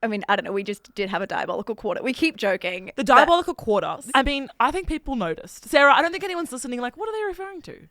I mean, I don't know. We just did have a diabolical quarter. We keep joking. The diabolical quarter. I mean, I think people noticed. Sarah, I don't think anyone's listening like, what are they referring to?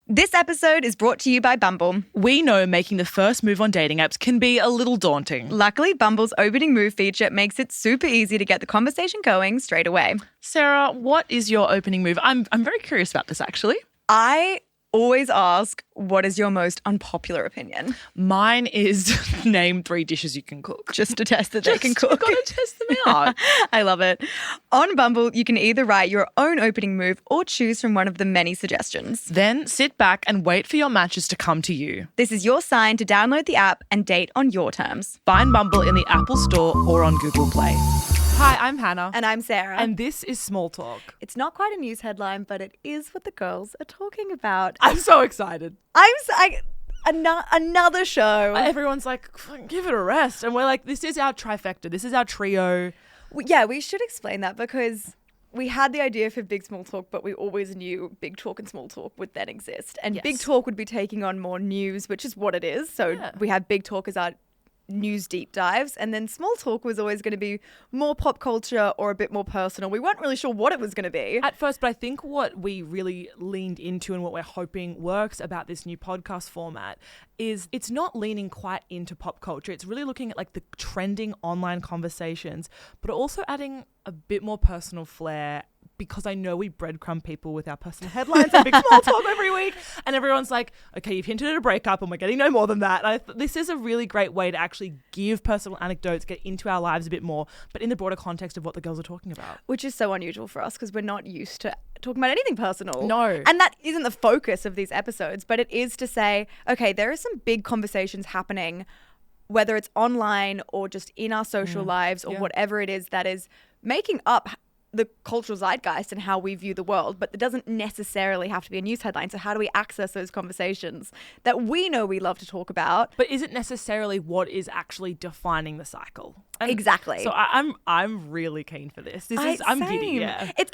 This episode is brought to you by Bumble. We know making the first move on dating apps can be a little daunting. Luckily, Bumble's opening move feature makes it super easy to get the conversation going straight away. Sarah, what is your opening move? I'm very curious about this, actually. I always ask, what is your most unpopular opinion? Mine is name 3 dishes you can cook. Just to test that they can cook. You've got to test them out. I love it. On Bumble, you can either write your own opening move or choose from one of the many suggestions. Then sit back and wait for your matches to come to you. This is your sign to download the app and date on your terms. Find Bumble in the Apple Store or on Google Play. Hi, I'm Hannah. And I'm Sarah. And this is Small Talk. It's not quite a news headline, but it is what the girls are talking about. I'm so excited. Another show. Everyone's like, give it a rest. And we're like, this is our trifecta. This is our trio. Yeah, we should explain that because we had the idea for Big Small Talk, but we always knew Big Talk and Small Talk would then exist. And Yes. Big Talk would be taking on more news, which is what it is. So we had Big Talk as our news deep dives, and then Small Talk was always going to be more pop culture or a bit more personal. We weren't really sure what it was going to be At first, but I think what we really leaned into and what we're hoping works about this new podcast format is it's not leaning quite into pop culture. It's really looking at like the trending online conversations, but also adding a bit more personal flair, because I know we breadcrumb people with our personal headlines and Big Small Talk every week. And everyone's like, okay, you've hinted at a breakup and we're getting no more than that. And this is a really great way to actually give personal anecdotes, get into our lives a bit more, but in the broader context of what the girls are talking about. which is so unusual for us because we're not used to talking about anything personal. No. And that isn't the focus of these episodes, but it is to say, okay, there are some big conversations happening, whether it's online or just in our social lives or whatever it is that is making up the cultural zeitgeist and how we view the world, but it doesn't necessarily have to be a news headline. So how do we access those conversations that we know we love to talk about? But isn't necessarily what is actually defining the cycle. And Exactly. So I'm really keen for this. I'm giddy, yeah. It's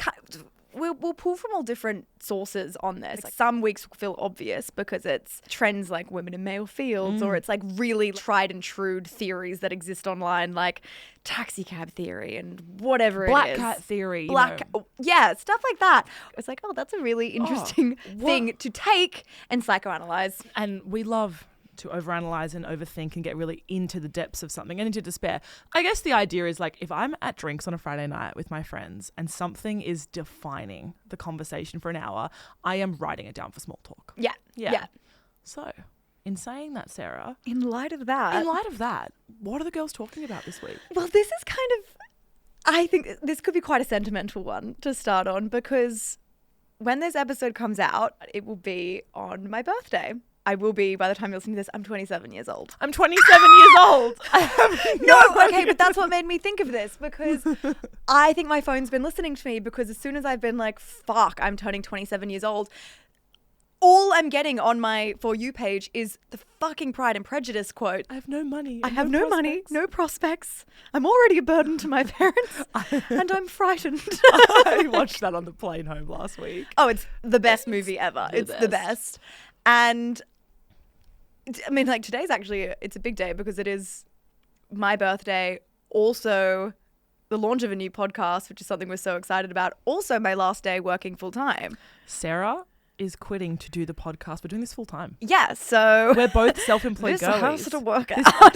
we'll pull from all different sources on this. Like some weeks will feel obvious because it's trends like women in male fields, or it's like really tried and true theories that exist online, like taxi cab theory and whatever Black it is. cat theory. Yeah, stuff like that. It's like, oh, that's a really interesting thing to take and psychoanalyze. And we love to overanalyze and overthink and get really into the depths of something and into despair. I guess the idea is like, if I'm at drinks on a Friday night with my friends and something is defining the conversation for an hour, I am writing it down for Small Talk. Yeah. So, in saying that, Sarah, In light of that, what are the girls talking about this week? well, this is kind of, I think this could be quite a sentimental one to start on, because when this episode comes out, it will be on my birthday. I will be, by the time you're listening to this, I'm 27 years old. I'm 27 years old. I have no idea. Okay, but that's what made me think of this, because I think my phone's been listening to me, because as soon as I've been like, fuck, I'm turning 27 years old, all I'm getting on my For You page is the fucking Pride and Prejudice quote. I have no money. I have no money, no prospects. I'm already a burden to my parents, and I'm frightened. I watched that on the plane home last week. Oh, it's the best movie ever. It's the best. And I mean, like, today's actually, it's a big day because it is my birthday, also the launch of a new podcast, which is something we're so excited about, also my last day working full time. Sarah is quitting to do the podcast. We're doing this full time. Yeah, so We're both self-employed this girlies. has to work out.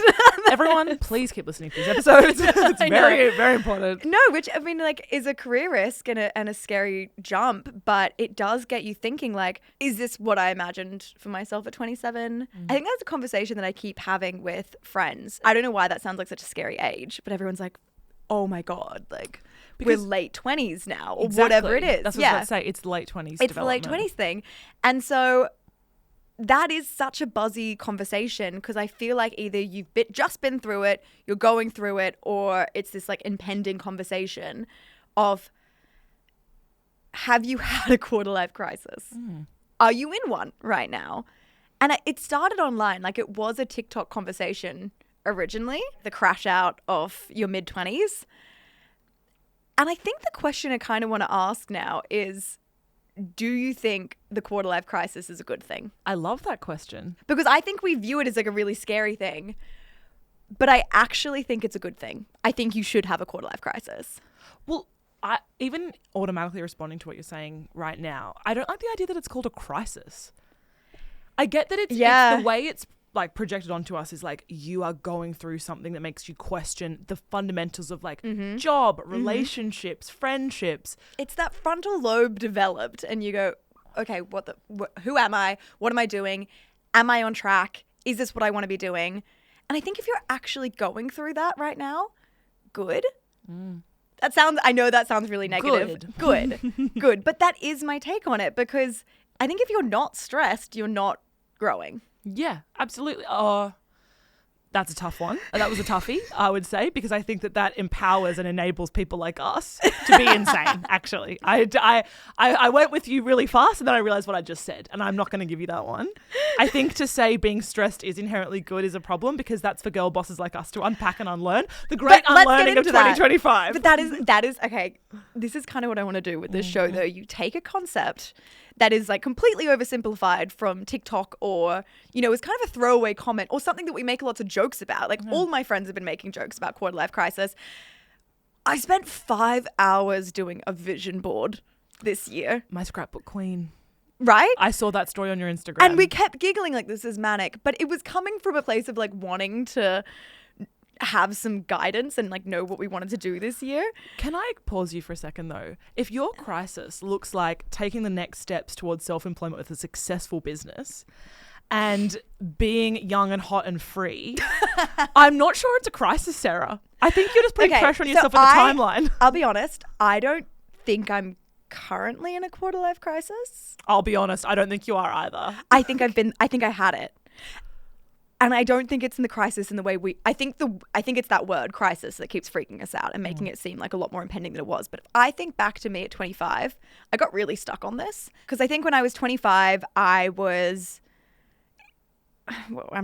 Everyone, please keep listening to these episodes. It's very, very important. No, which I mean, like, is a career risk and a scary jump, but it does get you thinking, like, is this what I imagined for myself at 27? I think that's a conversation that I keep having with friends. I don't know why that sounds like such a scary age, but everyone's like, oh my God, like, we're late 20s now, or whatever it is. That's what I was about to say. It's the late 20s. It's the late 20s thing. And so that is such a buzzy conversation, because I feel like either you've just been through it, you're going through it, or it's this like impending conversation of, have you had a quarter life crisis? Are you in one right now? And it started online. Like, it was a TikTok conversation originally, the crash out of your mid-20s. And I think the question I kind of want to ask now is, do you think the quarter life crisis is a good thing? I love that question. Because I think we view it as like a really scary thing, but I actually think it's a good thing. I think you should have a quarter life crisis. Well, I even automatically responding to what you're saying right now, I don't like the idea that it's called a crisis. I get that it's the way it's like projected onto us is like you are going through something that makes you question the fundamentals of like job, relationships, friendships. It's that frontal lobe developed and you go, okay, who am I? What am I doing? Am I on track? Is this what I want to be doing? And I think if you're actually going through that right now, good. I know that sounds really negative. Good. But that is my take on it, because I think if you're not stressed, you're not growing. Yeah, absolutely. That's a tough one. That was a toughie, I would say, because I think that empowers and enables people like us to be insane, actually. I went with you really fast and then I realized what I just said, and I'm not going to give you that one. I think to say being stressed is inherently good is a problem, because that's for girl bosses like us to unpack and unlearn. The great unlearning of 2025. But that is, okay, this is kind of what I want to do with this show, though. You take a concept that is like completely oversimplified from TikTok, or, you know, is kind of a throwaway comment or something that we make lots of jokes about. Like all my friends have been making jokes about quarter life crisis. I spent 5 hours doing a vision board this year. My scrapbook queen. Right? I saw that story on your Instagram. And we kept giggling like this is manic, but it was coming from a place of like wanting to have some guidance and like know what we wanted to do this year. Can I pause you for a second though? If your crisis looks like taking the next steps towards self-employment with a successful business and being young and hot and free, I'm not sure it's a crisis, Sarah. I think you're just putting pressure on yourself with the timeline. I'll be honest, I don't think I'm currently in a quarter life crisis. I'll be honest, I don't think you are either. I think I had it. And I don't think it's in the crisis in the way I think it's that word crisis that keeps freaking us out and making it seem like a lot more impending than it was. But if I think back to me at 25, I got really stuck on this, because I think when I was 25, I'm trying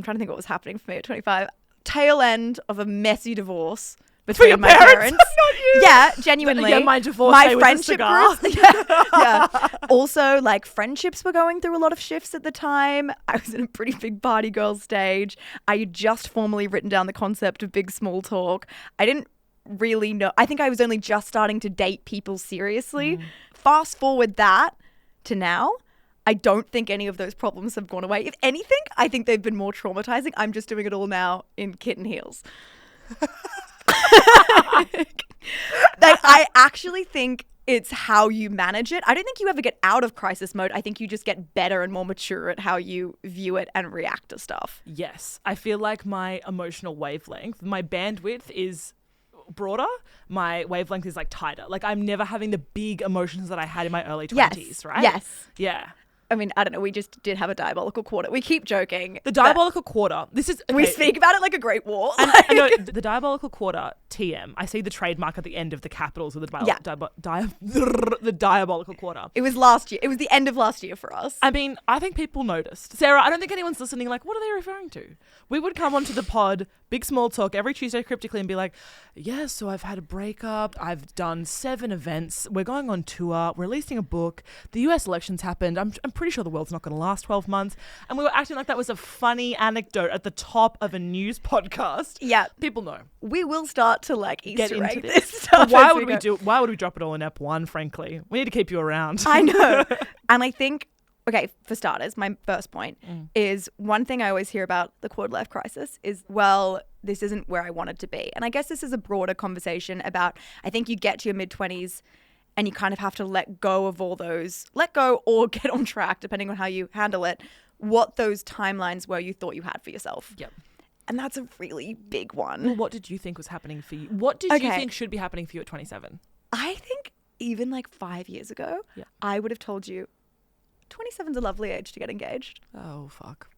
to think what was happening for me at 25. Tail end of a messy divorce between my parents. Not you. Yeah, genuinely. Yeah, my divorce. My friendship groups. Yeah. Also, like, friendships were going through a lot of shifts at the time. I was in a pretty big party girl stage. I had just formally written down the concept of big small talk. I didn't really know. I think I was only just starting to date people seriously. Fast forward that to now. I don't think any of those problems have gone away. If anything, I think they've been more traumatizing. I'm just doing it all now in kitten heels. Like, I actually think it's how you manage it. I don't think you ever get out of crisis mode. I think you just get better and more mature at how you view it and react to stuff. Yes. I feel like my emotional wavelength, my bandwidth is broader. My wavelength is like tighter. Like, I'm never having the big emotions that I had in my early 20s, right? Yes. Yeah. I mean, I don't know. We just did have a diabolical quarter. We keep joking. The diabolical quarter. This is okay. We speak about it like a great war. And, no, the diabolical quarter, TM. I see the trademark at the end of the capitals of the the diabolical quarter. It was last year. It was the end of last year for us. I mean, I think people noticed. Sarah, I don't think anyone's listening. Like, what are they referring to? We would come onto the pod, big small talk every Tuesday cryptically, and be like, yeah, so I've had a breakup. I've done 7 events. We're going on tour. We're releasing a book. The US elections happened. I'm pretty sure the world's not going to last 12 months. And we were acting like that was a funny anecdote at the top of a news podcast. Yeah. People know. We will start to like Easter egg this stuff. Why would we drop it all in Ep 1, frankly? We need to keep you around. I know. And I think, okay, for starters, my first point is one thing I always hear about the quarter life crisis is, well, this isn't where I wanted to be. And I guess this is a broader conversation about, I think you get to your mid-20s and you kind of have to let go of all those, let go or get on track, depending on how you handle it, what those timelines were you thought you had for yourself. Yep. And that's a really big one. Well, what did you think was happening for you? What did you think should be happening for you at 27? I think even like 5 years ago, I would have told you 27's a lovely age to get engaged. Oh, fuck.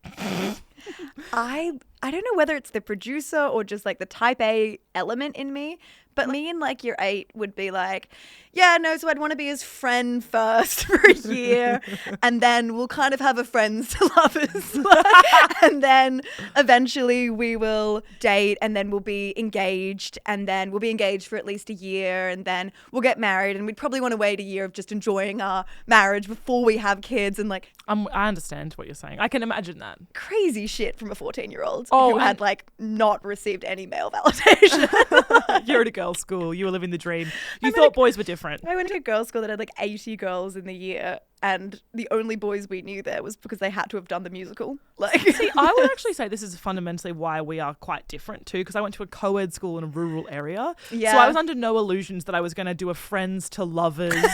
I don't know whether it's the producer or just like the type A element in me, But me in like year 8 would be like, yeah, no, so I'd want to be his friend first for a year and then we'll kind of have a friends to lovers. And then eventually we will date and then we'll be engaged and then we'll be engaged for at least a year and then we'll get married and we'd probably want to wait a year of just enjoying our marriage before we have kids and like. I understand what you're saying. I can imagine that. Crazy shit from a 14-year-old who had like not received any male validation. You're at a girls' school. You were living the dream. You thought boys were different. I went to a girls' school that had like 80 girls in the year, and the only boys we knew there was because they had to have done the musical. Like, see, I would actually say this is fundamentally why we are quite different too, because I went to a co-ed school in a rural area. Yeah. So I was under no illusions that I was going to do a friends to lovers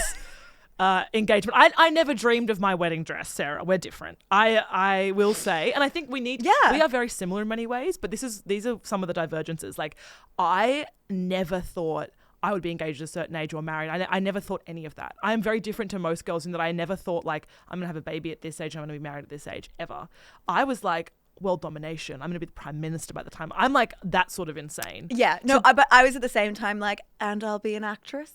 engagement. I never dreamed of my wedding dress, Sarah. We're different. I will say, and I think we are very similar in many ways, but these are some of the divergences. Like, I never thought I would be engaged at a certain age or married. I never thought any of that. I am very different to most girls in that I never thought like I'm going to have a baby at this age and I'm going to be married at this age ever. I was like, world domination. I'm going to be the prime minister by the time. I'm like that sort of insane. Yeah. No, but I was at the same time like, and I'll be an actress.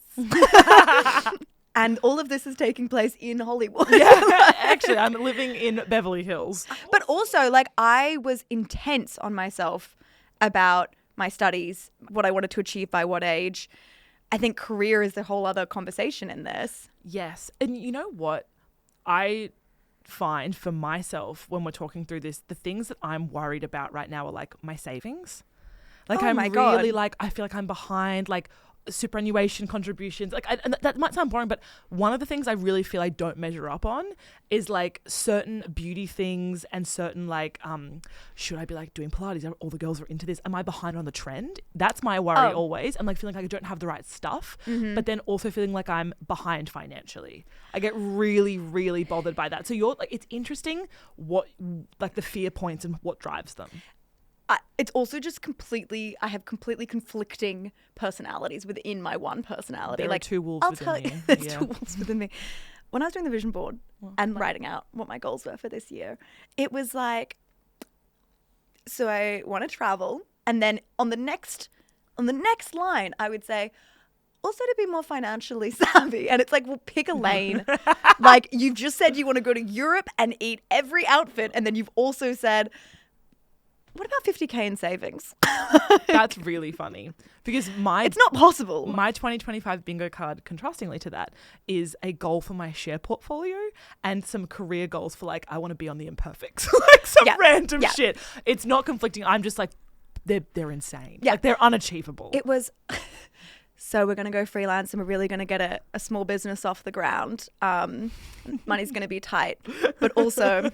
And all of this is taking place in Hollywood. Yeah, actually, I'm living in Beverly Hills. But also, like, I was intense on myself about my studies, what I wanted to achieve by what age. I think career is a whole other conversation in this. Yes. And you know what? I find for myself when we're talking through this, the things that I'm worried about right now are like my savings. Like, I'm really like, I feel like I'm behind, like, superannuation contributions. Like, and that might sound boring, but one of the things I really feel I don't measure up on is like certain beauty things and certain like, should I be like doing Pilates? All the girls are into this. Am I behind on the trend? That's my worry always. I'm like feeling like I don't have the right stuff, but then also feeling like I'm behind financially. I get really, really bothered by that. So you're like, it's interesting what like the fear points and what drives them. It's also just I have completely conflicting personalities within my one personality. There like are two wolves within you. There's two wolves within me. When I was doing the vision board and writing out what my goals were for this year, it was like, so I want to travel. And then on the next line, I would say, also to be more financially savvy. And it's like, well, pick a lane. Like, you've just said you want to go to Europe and eat every outfit. And then you've also said, what about 50K in savings? That's really funny because it's not possible. My 2025 bingo card, contrastingly to that, is a goal for my share portfolio and some career goals for like, I want to be on the Imperfects, like some random shit. It's not conflicting. I'm just like, they're insane. Yeah. Like, they're unachievable. It was, so we're going to go freelance and we're really going to get a small business off the ground. Money's going to be tight, but also,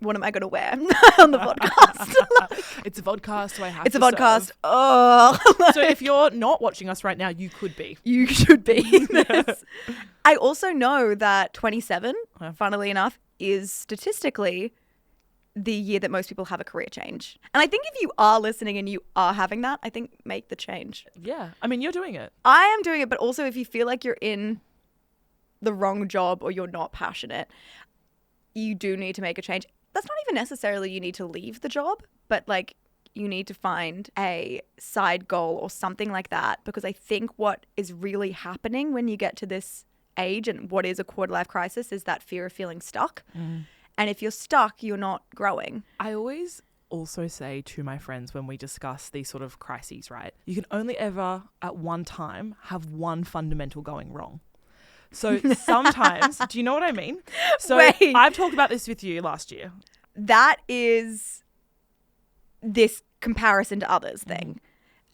what am I going to wear on the podcast? It's a vodcast, so I have to. It's a vodcast. Oh. So if you're not watching us right now, you could be. You should be. I also know that 27, funnily enough, is statistically the year that most people have a career change. And I think if you are listening and you are having that, I think make the change. Yeah. I mean, you're doing it. I am doing it, but also if you feel like you're in the wrong job or you're not passionate, you do need to make a change. That's not even necessarily you need to leave the job, but like you need to find a side goal or something like that, because I think what is really happening when you get to this age and what is a quarter life crisis is that fear of feeling stuck. And if you're stuck, you're not growing. I always also say to my friends when we discuss these sort of crises, right? You can only ever at one time have one fundamental going wrong. So sometimes, do you know what I mean? So Wait. I've talked about this with you last year. That is this comparison to others thing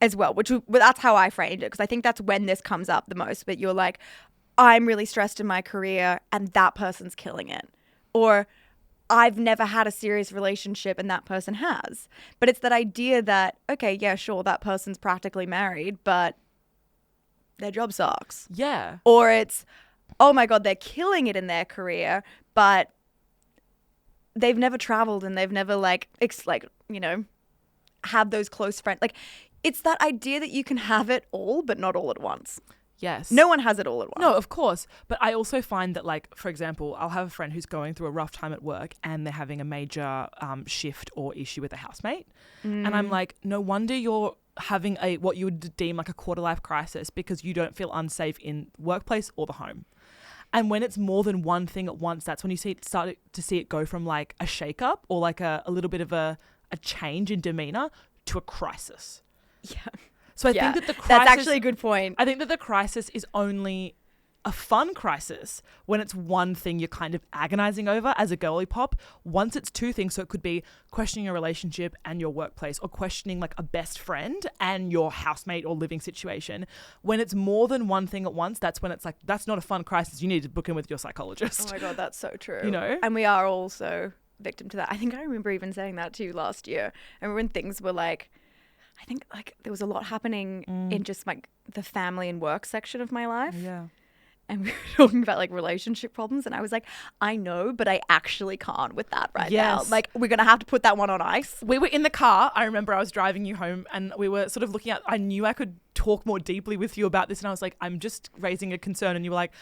as well, which that's how I framed it, because I think that's when this comes up the most. But you're like, I'm really stressed in my career and that person's killing it. Or I've never had a serious relationship and that person has. But it's that idea that, okay, yeah, sure, that person's practically married, but their job sucks. Yeah. Or it's, oh my God, they're killing it in their career, but they've never traveled and they've never have those close friends. Like, it's that idea that you can have it all, but not all at once. Yes. No one has it all at once. No, of course. But I also find that, like, for example, I'll have a friend who's going through a rough time at work and they're having a major shift or issue with a housemate. And I'm like, no wonder you're having what you would deem like a quarter life crisis because you don't feel unsafe in workplace or the home. And when it's more than one thing at once, that's when you start to see it go from like a shake-up or like a little bit of a change in demeanor to a crisis. Yeah. So I think that the crisis... That's actually a good point. I think that the crisis is only a fun crisis when it's one thing you're kind of agonizing over as a girly pop. Once it's two things, so it could be questioning your relationship and your workplace, or questioning like a best friend and your housemate or living situation. When it's more than one thing at once, that's when it's like, that's not a fun crisis. You need to book in with your psychologist. Oh my God, that's so true. You know? And we are also victim to that. I think I remember even saying that to you last year. I remember when things were like, I think like there was a lot happening in just like the family and work section of my life. Yeah. And we were talking about like relationship problems. And I was like, I know, but I actually can't with that right now. Like, we're going to have to put that one on ice. We were in the car. I remember I was driving you home and we were sort of looking at, I knew I could talk more deeply with you about this. And I was like, I'm just raising a concern. And you were like,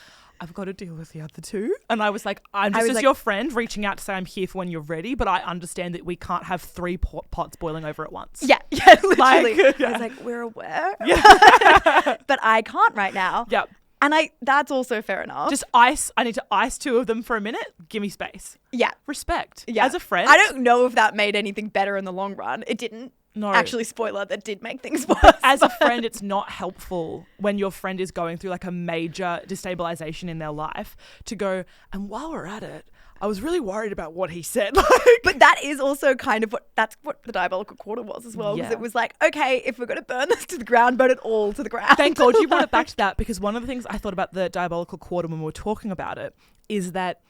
I've got to deal with the other two. And I was like, I'm just as your friend reaching out to say I'm here for when you're ready, but I understand that we can't have 3 pots boiling over at once. Yeah, literally. I was like, we're aware. Yeah. But I can't right now. Yep. And that's also fair enough. Just ice. I need to ice 2 of them for a minute. Give me space. Yeah. Respect. Yeah. As a friend. I don't know if that made anything better in the long run. It didn't. No. Actually, spoiler, that did make things worse. As a friend, it's not helpful when your friend is going through like a major destabilization in their life to go, and while we're at it, I was really worried about what he said. But that is also kind of that's what the diabolical quarter was as well. Because it was like, okay, if we're going to burn this to the ground, burn it all to the ground. Thank God you brought it back to that, because one of the things I thought about the diabolical quarter when we were talking about it is that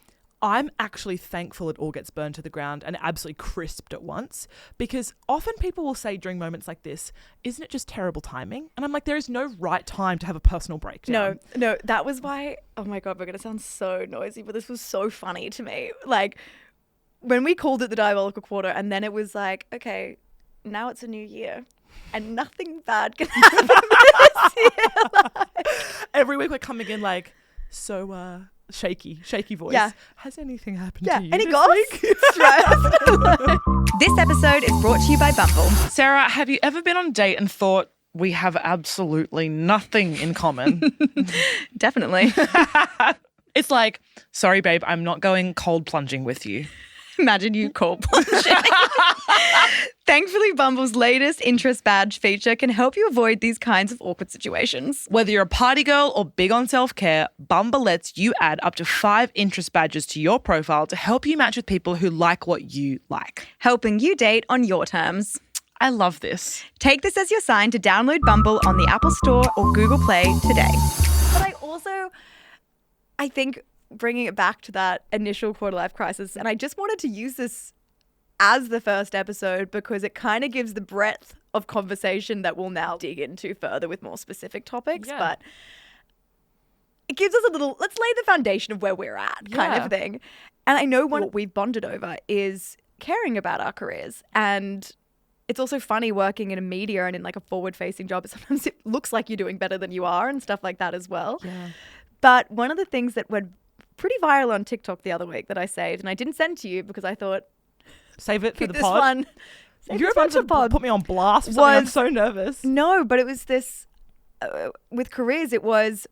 I'm actually thankful it all gets burned to the ground and absolutely crisped at once, because often people will say during moments like this, isn't it just terrible timing? And I'm like, there is no right time to have a personal breakdown. No, that was why, oh my God, we're going to sound so noisy, but this was so funny to me. Like when we called it the diabolical quarter and then it was like, okay, now it's a new year and nothing bad can happen this year. Every week we're coming in like, so, shaky voice. Yeah. Has anything happened to you any this goss? week? This episode is brought to you by Bumble. Sarah, have you ever been on a date and thought we have absolutely nothing in common? Definitely. It's like, sorry, babe, I'm not going cold plunging with you. Imagine you cold plunging. Thankfully, Bumble's latest interest badge feature can help you avoid these kinds of awkward situations. Whether you're a party girl or big on self-care, Bumble lets you add up to 5 interest badges to your profile to help you match with people who like what you like. Helping you date on your terms. I love this. Take this as your sign to download Bumble on the Apple Store or Google Play today. But I think bringing it back to that initial quarter life crisis, and I just wanted to use this as the first episode because it kind of gives the breadth of conversation that we'll now dig into further with more specific topics. Yeah. But it gives us a little, let's lay the foundation of where we're at kind of thing. And I know what we've bonded over is caring about our careers. And it's also funny working in a media and in like a forward-facing job. Sometimes it looks like you're doing better than you are and stuff like that as well. Yeah. But one of the things that went pretty viral on TikTok the other week that I saved, and I didn't send to you because I thought, save it for the this pod. one. You're about to put me on blast. I'm so nervous. No, but it was this, with careers, it was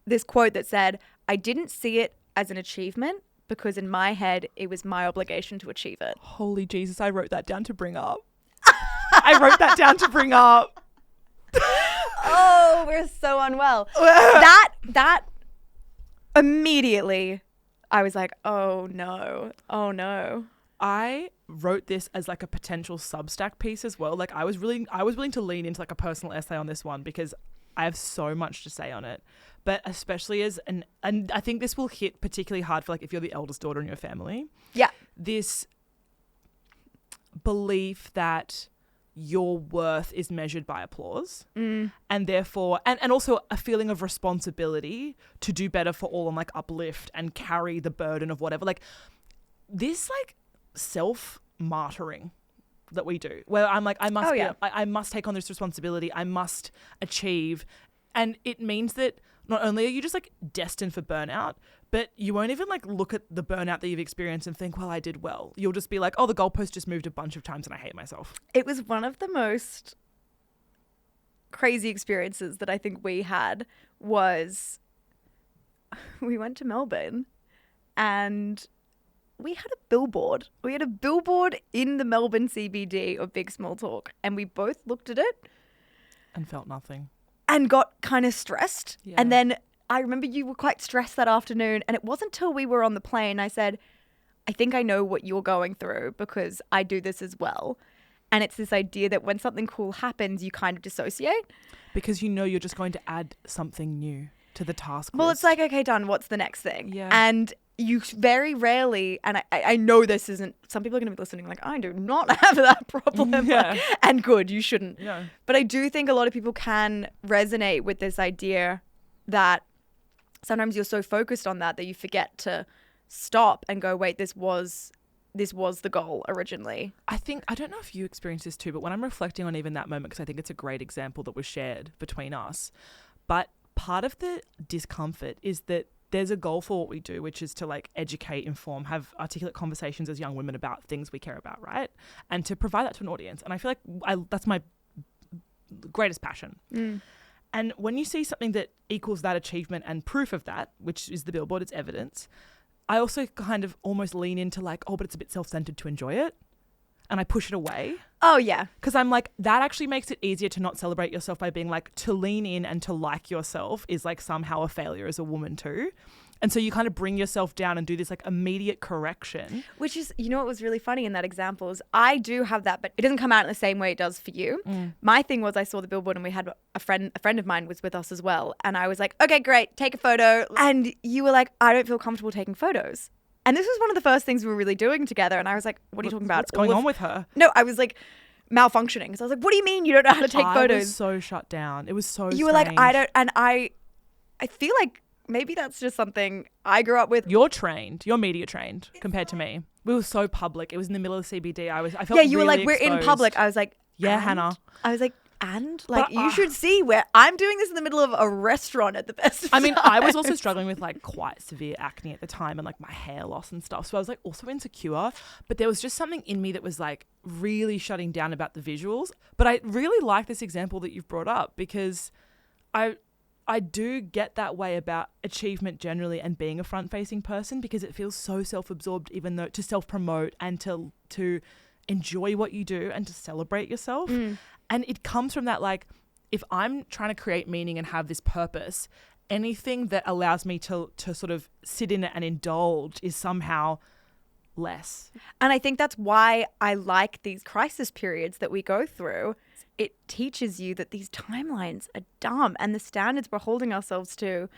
this quote that said, I didn't see it as an achievement because in my head, it was my obligation to achieve it. Holy Jesus, I wrote that down to bring up. I wrote that down to bring up. Oh, we're so unwell. that immediately, I was like, oh no. I wrote this as like a potential Substack piece as well. Like I was willing to lean into like a personal essay on this one because I have so much to say on it. But especially and I think this will hit particularly hard for like if you're the eldest daughter in your family. Yeah. This belief that your worth is measured by applause and therefore and also a feeling of responsibility to do better for all and like uplift and carry the burden of whatever. Like this like self-martyring that we do where I'm like, I must take on this responsibility. I must achieve. And it means that not only are you just like destined for burnout, but you won't even like look at the burnout that you've experienced and think, well, I did well. You'll just be like, oh, the goalpost just moved a bunch of times and I hate myself. It was one of the most crazy experiences that I think we had was we went to Melbourne and we had a billboard. We had a billboard in the Melbourne CBD of Big Small Talk, and we both looked at it And felt nothing. and got kind of stressed. Yeah. And then I remember you were quite stressed that afternoon, and it wasn't until we were on the plane I said, I think I know what you're going through because I do this as well. And it's this idea that when something cool happens, you kind of dissociate. Because you know you're just going to add something new to the task Well, list. it's like, okay, done. What's the next thing? Yeah. And you very rarely, and I know this isn't, some people are going to be listening like, I do not have that problem. Yeah. And good, you shouldn't. Yeah. But I do think a lot of people can resonate with this idea that sometimes you're so focused on that you forget to stop and go, wait, this was the goal originally. I don't know if you experience this too, but when I'm reflecting on even that moment, because I think it's a great example that was shared between us, but part of the discomfort is that there's a goal for what we do, which is to like educate, inform, have articulate conversations as young women about things we care about, right? And to provide that to an audience. And I feel like that's my greatest passion. And when you see something that equals that achievement and proof of that, which is the billboard, it's evidence, I also kind of almost lean into like, oh, but it's a bit self-centered to enjoy it. And I push it away. Oh, yeah. Because I'm like, that actually makes it easier to not celebrate yourself by being like, to lean in and to like yourself is like somehow a failure as a woman too. And so you kind of bring yourself down and do this like immediate correction. Which is, you know what was really funny in that example is I do have that, but it doesn't come out in the same way it does for you. My thing was I saw the billboard and we had a friend of mine was with us as well. And I was like, okay, great, take a photo. And you were like, I don't feel comfortable taking photos. And this was one of the first things we were really doing together. And I was like, what are you talking about? What's going on with her? No, I was like malfunctioning. Because I was like, what do you mean you don't know how to take photos? I was so shut down. It was so You were like, I don't, and I feel like maybe that's just something I grew up with. You're media trained compared to me. We were so public. It was in the middle of the CBD. I felt yeah, you really were like, we're in exposed. public. I was like, yeah, and? Hannah. I was like, and like, But, you should see where I'm doing this in the middle of a restaurant at the best of I mean, I was times. also struggling with like quite severe acne at the time and like my hair loss and stuff. So I was like also insecure, but there was just something in me that was like really shutting down about the visuals. But I really like this example that you've brought up because I do get that way about achievement generally and being a front-facing person because it feels so self-absorbed, even though to self-promote and to enjoy what you do and to celebrate yourself. And it comes from that, like, if I'm trying to create meaning and have this purpose, anything that allows me to sort of sit in it and indulge is somehow less. And I think that's why I like these crisis periods that we go through. It teaches you that these timelines are dumb and the standards we're holding ourselves to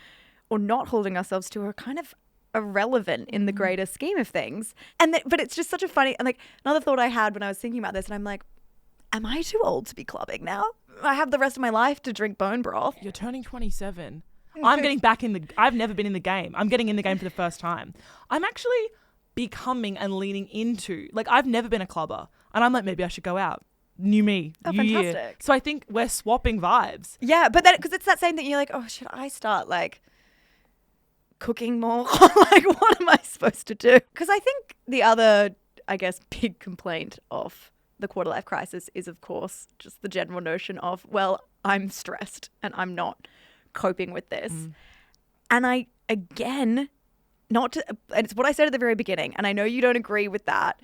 or not holding ourselves to are kind of irrelevant in the greater scheme of things. But it's just such a funny, and like another thought I had when I was thinking about this, and I'm like, am I too old to be clubbing now? I have the rest of my life to drink bone broth. You're turning 27. I'm getting back I've never been in the game. I'm getting in the game for the first time. I'm actually becoming and leaning into, like, I've never been a clubber. And I'm like, maybe I should go out. New me. Oh, new year. fantastic. So I think we're swapping vibes. Yeah, but then, because it's that same thing, you're like, oh, should I start, like, cooking more? Like, what am I supposed to do? Because I think the other, I guess, big complaint of the quarter life crisis is, of course, just the general notion of, well, I'm stressed and I'm not coping with this. And I, again, and it's what I said at the very beginning, and I know you don't agree with that,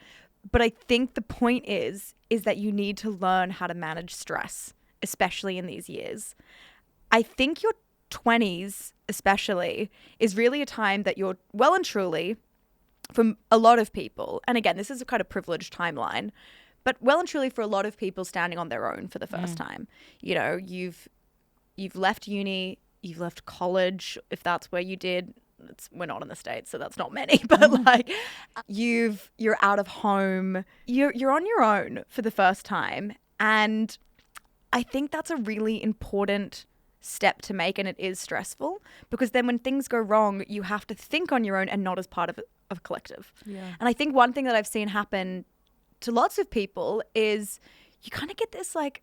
but I think the point is that you need to learn how to manage stress, especially in these years. I think your 20s especially is really a time that you're well and truly, from a lot of people, and again, this is a kind of privileged timeline, but well and truly for a lot of people standing on their own for the first time. You know, you've left uni, you've left college, if that's where you did. We're not in the States, so that's not many, but like you're out of home, you're on your own for the first time. And I think that's a really important step to make, and it is stressful because then when things go wrong, you have to think on your own and not as part of a collective. Yeah. And I think one thing that I've seen happen to lots of people is you kind of get this, like,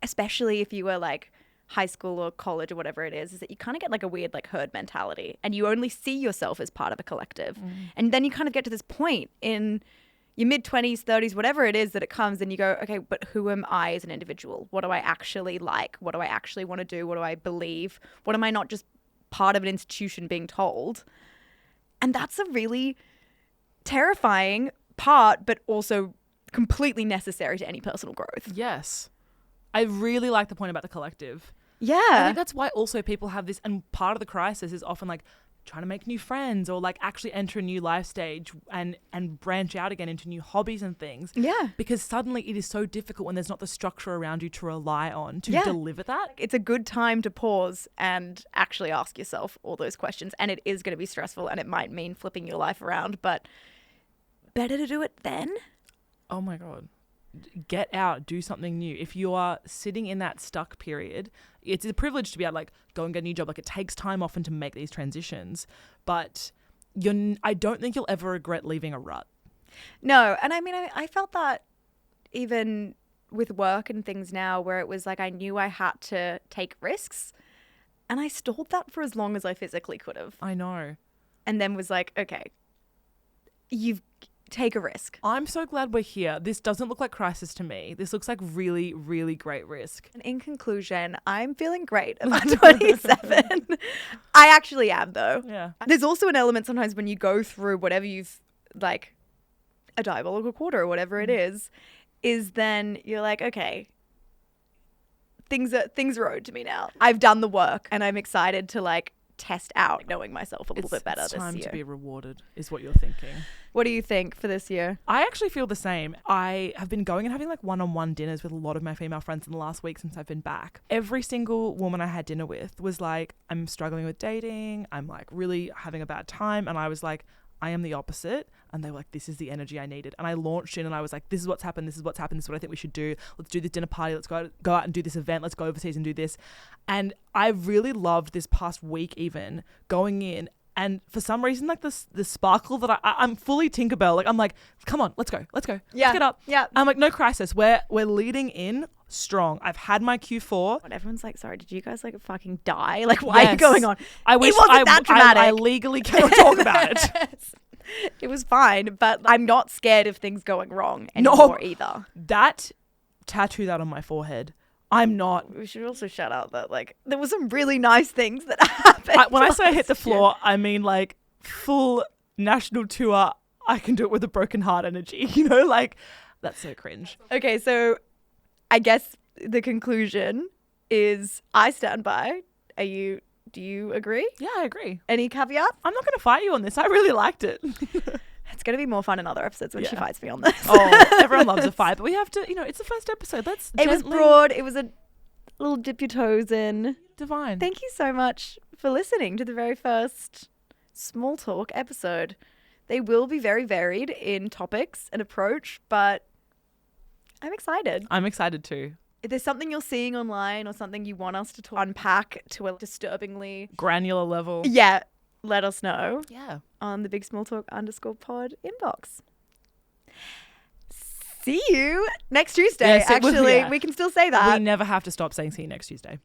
especially if you were like high school or college or whatever it is that you kind of get like a weird like herd mentality and you only see yourself as part of a collective. And then you kind of get to this point in your mid-20s, 30s, whatever it is that it comes, and you go, okay, but who am I as an individual? What do I actually like? What do I actually want to do? What do I believe? What am I not just part of an institution being told? And that's a really terrifying part, but also completely necessary to any personal growth. Yes. I really like the point about the collective. Yeah. I think that's why also people have this, and part of the crisis is often like trying to make new friends or like actually enter a new life stage and branch out again into new hobbies and things. Yeah. Because suddenly it is so difficult when there's not the structure around you to rely on to deliver that. It's a good time to pause and actually ask yourself all those questions. And it is going to be stressful and it might mean flipping your life around, but better to do it then. Oh my God. Get out, do something new. If you are sitting in that stuck period, it's a privilege to be able to like go and get a new job. Like it takes time often to make these transitions, but I don't think you'll ever regret leaving a rut. No. And I mean, I felt that even with work and things now where it was like I knew I had to take risks and I stalled that for as long as I physically could have. I know. And then was like, okay, you've take a risk. I'm so glad we're here. This doesn't look like crisis to me. This looks like really, really great risk. And in conclusion, I'm feeling great about 27. I actually am, though. Yeah. There's also an element sometimes when you go through whatever you've, like, a diabolical quarter or whatever it is then you're like, okay, things are owed to me now. I've done the work and I'm excited to, like, test out knowing myself a little bit better this year. It's time to be rewarded is what you're thinking. What do you think for this year? I actually feel the same. I have been going and having like one-on-one dinners with a lot of my female friends in the last week since I've been back. Every single woman I had dinner with was like, I'm struggling with dating. I'm like really having a bad time. And I was like, I am the opposite. And they were like, this is the energy I needed. And I launched in and I was like, this is what's happened. This is what's happened. This is what I think we should do. Let's do this dinner party. Let's go out and do this event. Let's go overseas and do this. And I really loved this past week even going in. And for some reason, like the sparkle that I'm fully Tinkerbell. Like I'm like, come on, let's go. Yeah. Let's get up. Yeah. I'm like, no crisis. We're leading in strong. I've had my Q4. And everyone's like, sorry, did you guys like fucking die? Like, why are you going on? I wish it wasn't that dramatic. I legally cannot talk about it. It was fine, but I'm not scared of things going wrong anymore either. That tattoo that on my forehead. I'm not. We should also shout out that like there were some really nice things that happened. When I say I hit the floor, I mean like full national tour. I can do it with a broken heart energy. You know, like that's so cringe. Okay, so I guess the conclusion is I stand by. Do you agree? Yeah, I agree. Any caveats? I'm not going to fight you on this. I really liked it. It's going to be more fun in other episodes when she fights me on this. Oh, everyone loves a fight, but we have to, it's the first episode. It was broad. It was a little dip your toes in. Divine. Thank you so much for listening to the very first Small Talk episode. They will be very varied in topics and approach, but I'm excited. I'm excited too. If there's something you're seeing online or something you want us to unpack to a disturbingly granular level, let us know. Yeah. On the Big Small Talk _pod inbox. See you next Tuesday. Yes, actually, we can still say that. We never have to stop saying see you next Tuesday.